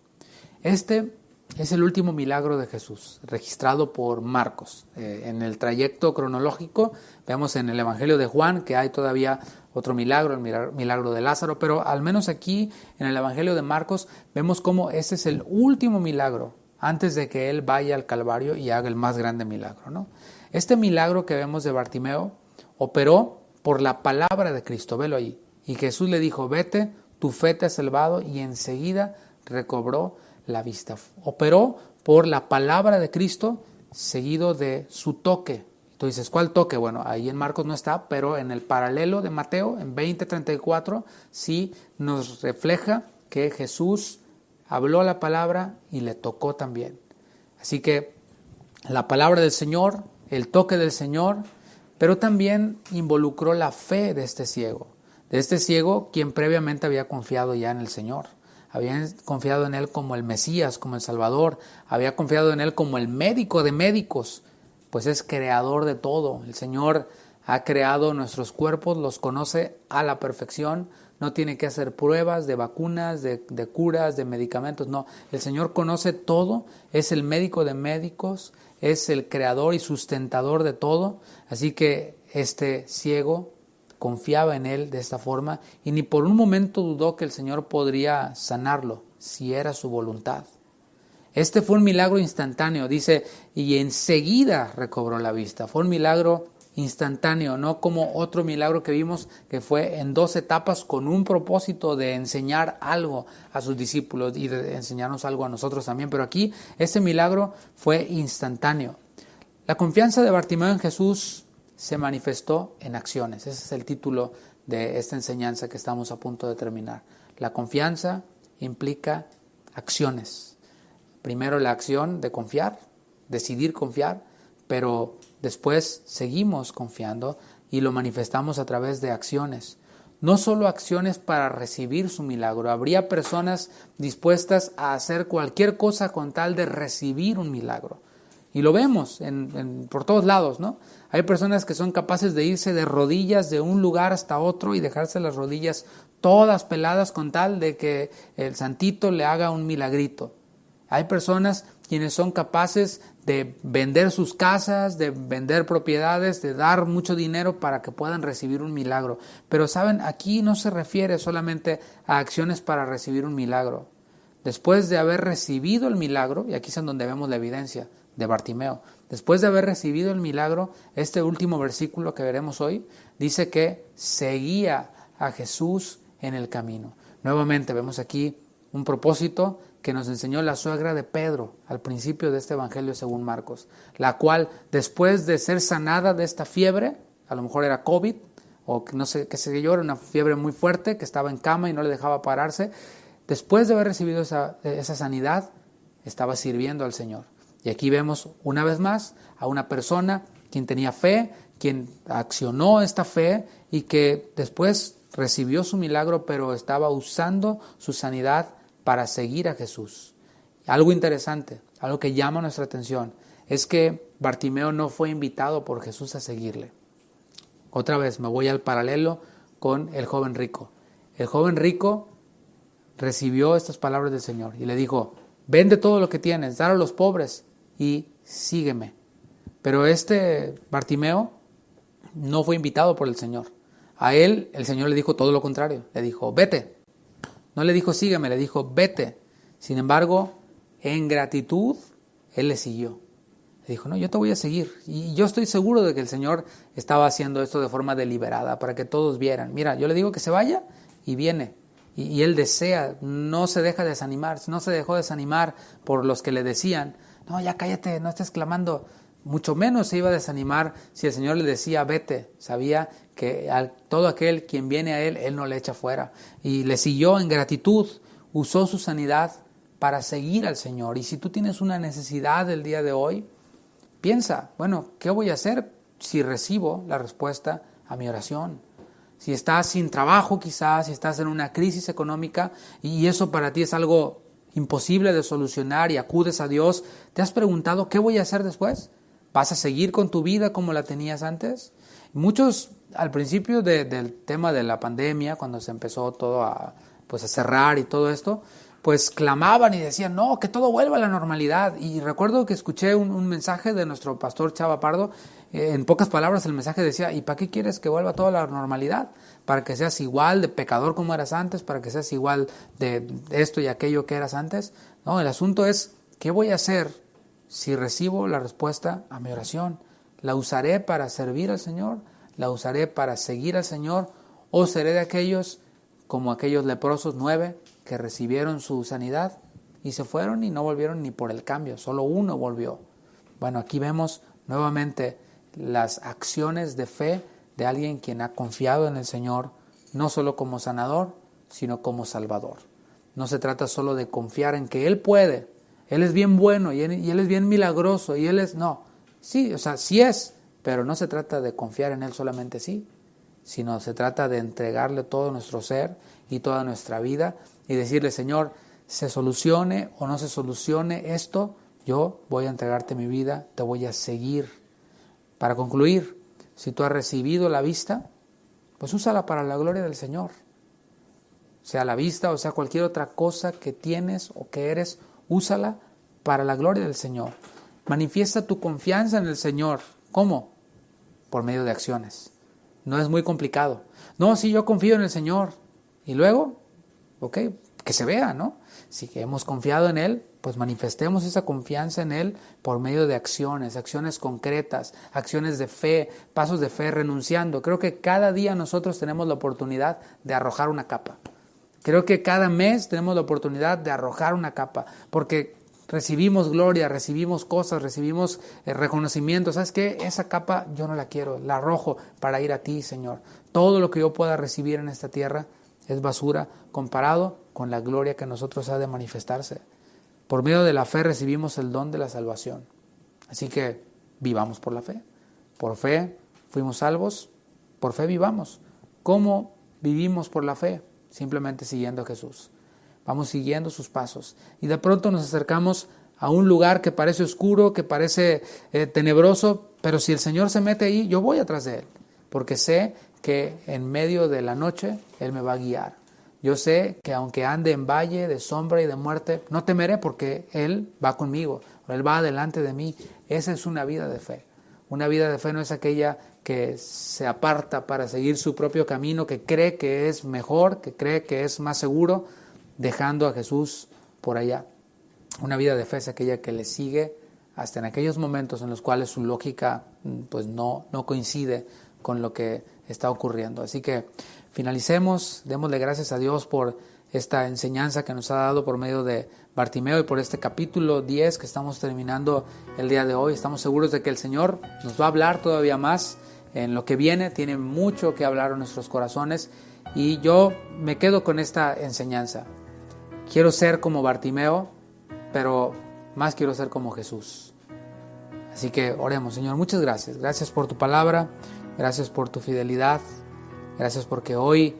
Este es el último milagro de Jesús, registrado por Marcos. En el trayecto cronológico, vemos en el Evangelio de Juan que hay todavía otro milagro, el milagro de Lázaro, pero al menos aquí en el Evangelio de Marcos vemos cómo este es el último milagro antes de que él vaya al Calvario y haga el más grande milagro, ¿no? Este milagro que vemos de Bartimeo operó por la palabra de Cristo, velo ahí. Y Jesús le dijo: vete, tu fe te ha salvado, y enseguida recobró la vista. Operó por la palabra de Cristo, seguido de su toque. Tú dices, ¿cuál toque? Bueno, ahí en Marcos no está, pero en el paralelo de Mateo, en 20:34, sí nos refleja que Jesús habló la palabra y le tocó también. Así que la palabra del Señor, el toque del Señor, pero también involucró la fe de este ciego, quien previamente había confiado ya en el Señor. Habían confiado en Él como el Mesías, como el Salvador. Había confiado en Él como el médico de médicos, pues es creador de todo. El Señor ha creado nuestros cuerpos, los conoce a la perfección. No tiene que hacer pruebas de vacunas, de curas, de medicamentos. No, el Señor conoce todo, es el médico de médicos, es el creador y sustentador de todo. Así que este ciego confiaba en Él de esta forma y ni por un momento dudó que el Señor podría sanarlo si era su voluntad. Este fue un milagro instantáneo, dice, y enseguida recobró la vista. Fue un milagro instantáneo, no como otro milagro que vimos que fue en 2 etapas con un propósito de enseñar algo a sus discípulos y de enseñarnos algo a nosotros también. Pero aquí este milagro fue instantáneo. La confianza de Bartimeo en Jesús se manifestó en acciones. Ese es el título de esta enseñanza que estamos a punto de terminar. La confianza implica acciones. Primero la acción de confiar, decidir confiar, pero después seguimos confiando y lo manifestamos a través de acciones. No solo acciones para recibir su milagro. Habría personas dispuestas a hacer cualquier cosa con tal de recibir un milagro. Y lo vemos por todos lados, ¿no? Hay personas que son capaces de irse de rodillas de un lugar hasta otro y dejarse las rodillas todas peladas con tal de que el santito le haga un milagrito. Hay personas quienes son capaces de vender sus casas, de vender propiedades, de dar mucho dinero para que puedan recibir un milagro. Pero saben, aquí no se refiere solamente a acciones para recibir un milagro. Después de haber recibido el milagro, y aquí es en donde vemos la evidencia de Bartimeo, después de haber recibido el milagro, este último versículo que veremos hoy, dice que seguía a Jesús en el camino. Nuevamente vemos aquí un propósito que nos enseñó la suegra de Pedro al principio de este evangelio según Marcos, la cual después de ser sanada de esta fiebre, a lo mejor era COVID, o no sé qué sé yo, era una fiebre muy fuerte que estaba en cama y no le dejaba pararse, después de haber recibido esa sanidad, estaba sirviendo al Señor. Y aquí vemos una vez más a una persona quien tenía fe, quien accionó esta fe y que después recibió su milagro, pero estaba usando su sanidad para seguir a Jesús. Algo interesante, algo que llama nuestra atención, es que Bartimeo no fue invitado por Jesús a seguirle. Otra vez me voy al paralelo con el joven rico. El joven rico recibió estas palabras del Señor y le dijo: vende todo lo que tienes, dale a los pobres y sígueme. Pero este Bartimeo no fue invitado por el Señor. A él el Señor le dijo todo lo contrario. Le dijo, vete. No le dijo, sígueme, le dijo, vete. Sin embargo, en gratitud, él le siguió. Le dijo, no, yo te voy a seguir. Y yo estoy seguro de que el Señor estaba haciendo esto de forma deliberada para que todos vieran. Mira, yo le digo que se vaya y viene. Y él desea, no se deja desanimar, no se dejó desanimar por los que le decían, no, ya cállate, no estés clamando. Mucho menos se iba a desanimar si el Señor le decía, vete. Sabía que a todo aquel quien viene a él no le echa fuera. Y le siguió en gratitud, usó su sanidad para seguir al Señor. Y si tú tienes una necesidad el día de hoy, piensa, bueno, ¿qué voy a hacer si recibo la respuesta a mi oración? Si estás sin trabajo quizás, si estás en una crisis económica y eso para ti es algo imposible de solucionar y acudes a Dios, ¿te has preguntado qué voy a hacer después? ¿Vas a seguir con tu vida como la tenías antes? Muchos al principio del tema de la pandemia, cuando se empezó todo a cerrar y todo esto, pues clamaban y decían, no, que todo vuelva a la normalidad. Y recuerdo que escuché un mensaje de nuestro pastor Chava Pardo, en pocas palabras el mensaje decía, ¿y para qué quieres que vuelva toda la normalidad? ¿Para que seas igual de pecador como eras antes? ¿Para que seas igual de esto y aquello que eras antes? No, el asunto es, ¿qué voy a hacer si recibo la respuesta a mi oración? ¿La usaré para servir al Señor? ¿La usaré para seguir al Señor? ¿O seré de aquellos como aquellos leprosos 9 que recibieron su sanidad y se fueron y no volvieron ni por el cambio? Solo uno volvió. Bueno, aquí vemos nuevamente las acciones de fe de alguien quien ha confiado en el Señor, no solo como sanador, sino como salvador. No se trata solo de confiar en que Él puede, Él es bien bueno y Él es bien milagroso y Él es... No, sí, o sea, sí es, pero no se trata de confiar en Él solamente sí, sino se trata de entregarle todo nuestro ser y toda nuestra vida y decirle, Señor, se solucione o no se solucione esto, yo voy a entregarte mi vida, te voy a seguir. Para concluir, si tú has recibido la vista, pues úsala para la gloria del Señor. Sea la vista o sea cualquier otra cosa que tienes o que eres, úsala para la gloria del Señor. Manifiesta tu confianza en el Señor. ¿Cómo? Por medio de acciones. No es muy complicado. No, sí, yo confío en el Señor. Y luego, ok, que se vea, ¿no? Si hemos confiado en Él, pues manifestemos esa confianza en Él por medio de acciones concretas, acciones de fe, pasos de fe, renunciando. Creo que cada día nosotros tenemos la oportunidad de arrojar una capa. Creo que cada mes tenemos la oportunidad de arrojar una capa, porque recibimos gloria, recibimos cosas, recibimos reconocimiento. ¿Sabes qué? Esa capa yo no la quiero, la arrojo para ir a ti, Señor. Todo lo que yo pueda recibir en esta tierra es basura comparado con la gloria que a nosotros ha de manifestarse. Por medio de la fe recibimos el don de la salvación. Así que vivamos por la fe. Por fe fuimos salvos, por fe vivamos. ¿Cómo vivimos por la fe? Simplemente siguiendo a Jesús. Vamos siguiendo sus pasos. Y de pronto nos acercamos a un lugar que parece oscuro, que parece tenebroso, pero si el Señor se mete ahí, yo voy atrás de Él. Porque sé que en medio de la noche Él me va a guiar. Yo sé que aunque ande en valle de sombra y de muerte, no temeré porque Él va conmigo, Él va delante de mí. Esa es una vida de fe. Una vida de fe no es aquella que se aparta para seguir su propio camino, que cree que es mejor, que cree que es más seguro, dejando a Jesús por allá. Una vida de fe es aquella que le sigue hasta en aquellos momentos en los cuales su lógica pues no coincide con lo que está ocurriendo. Así que finalicemos, démosle gracias a Dios por esta enseñanza que nos ha dado por medio de Bartimeo y por este capítulo 10 que estamos terminando el día de hoy. Estamos seguros de que el Señor nos va a hablar todavía más en lo que viene. Tiene mucho que hablar en nuestros corazones y yo me quedo con esta enseñanza. Quiero ser como Bartimeo, pero más quiero ser como Jesús. Así que oremos. Señor, muchas gracias. Gracias por tu palabra, gracias por tu fidelidad, gracias porque hoy,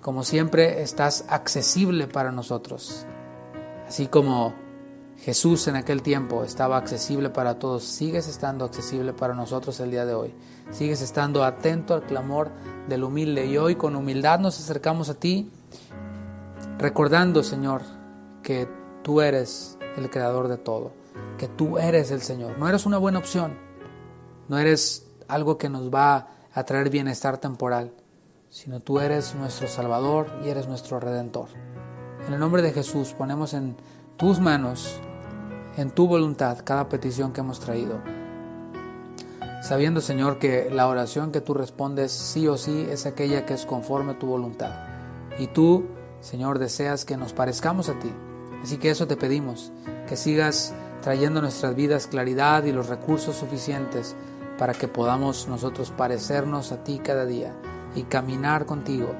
como siempre, estás accesible para nosotros. Así como Jesús en aquel tiempo estaba accesible para todos, sigues estando accesible para nosotros el día de hoy. Sigues estando atento al clamor del humilde y hoy con humildad nos acercamos a ti, recordando, Señor, que tú eres el creador de todo, que tú eres el Señor. No eres una buena opción, no eres algo que nos va a traer bienestar temporal, sino tú eres nuestro Salvador y eres nuestro Redentor. En el nombre de Jesús ponemos en tus manos, en tu voluntad, cada petición que hemos traído, sabiendo, Señor, que la oración que tú respondes sí o sí es aquella que es conforme a tu voluntad. Y tú, Señor, deseas que nos parezcamos a ti. Así que eso te pedimos, que sigas trayendo a nuestras vidas claridad y los recursos suficientes para que podamos nosotros parecernos a ti cada día y caminar contigo.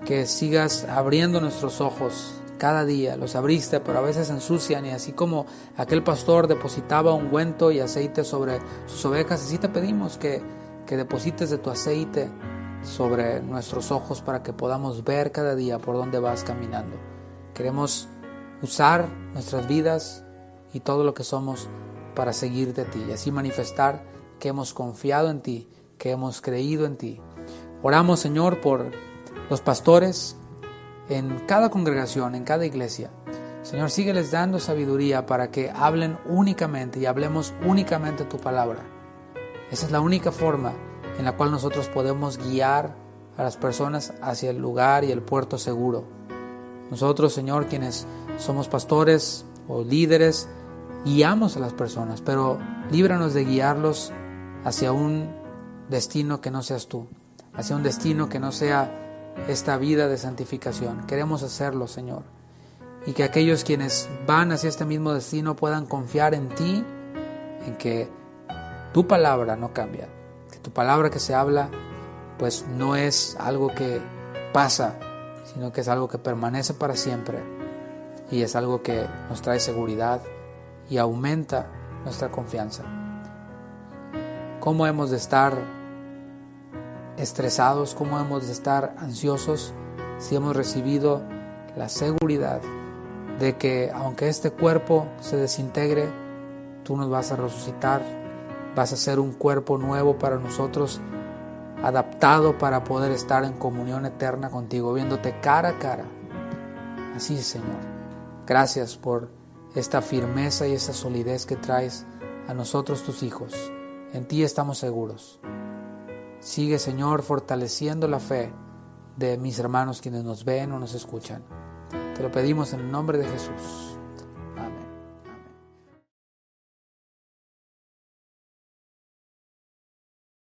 Que sigas abriendo nuestros ojos cada día. Los abriste, pero a veces se ensucian, y así como aquel pastor depositaba ungüento y aceite sobre sus ovejas, así te pedimos que deposites de tu aceite sobre nuestros ojos para que podamos ver cada día por dónde vas caminando. Queremos usar nuestras vidas y todo lo que somos para seguirte a ti y así manifestar que hemos confiado en ti, que hemos creído en ti. Oramos, Señor, por los pastores en cada congregación, en cada iglesia. Señor, sígueles dando sabiduría para que hablen únicamente y hablemos únicamente tu palabra. Esa es la única forma en la cual nosotros podemos guiar a las personas hacia el lugar y el puerto seguro. Nosotros, Señor, quienes somos pastores o líderes, guiamos a las personas, pero líbranos de guiarlos hacia un destino que no seas tú, hacia un destino que no sea esta vida de santificación. Queremos hacerlo, Señor, y que aquellos quienes van hacia este mismo destino puedan confiar en ti, en que tu palabra no cambia, que tu palabra que se habla pues no es algo que pasa, sino que es algo que permanece para siempre y es algo que nos trae seguridad y aumenta nuestra confianza. ¿Cómo hemos de estar estresados? ¿Cómo hemos de estar ansiosos si hemos recibido la seguridad de que aunque este cuerpo se desintegre, tú nos vas a resucitar, vas a ser un cuerpo nuevo para nosotros, adaptado para poder estar en comunión eterna contigo, viéndote cara a cara? Así, Señor, gracias por esta firmeza y esta solidez que traes a nosotros, tus hijos. En ti estamos seguros. Sigue, Señor, fortaleciendo la fe de mis hermanos quienes nos ven o nos escuchan. Te lo pedimos en el nombre de Jesús.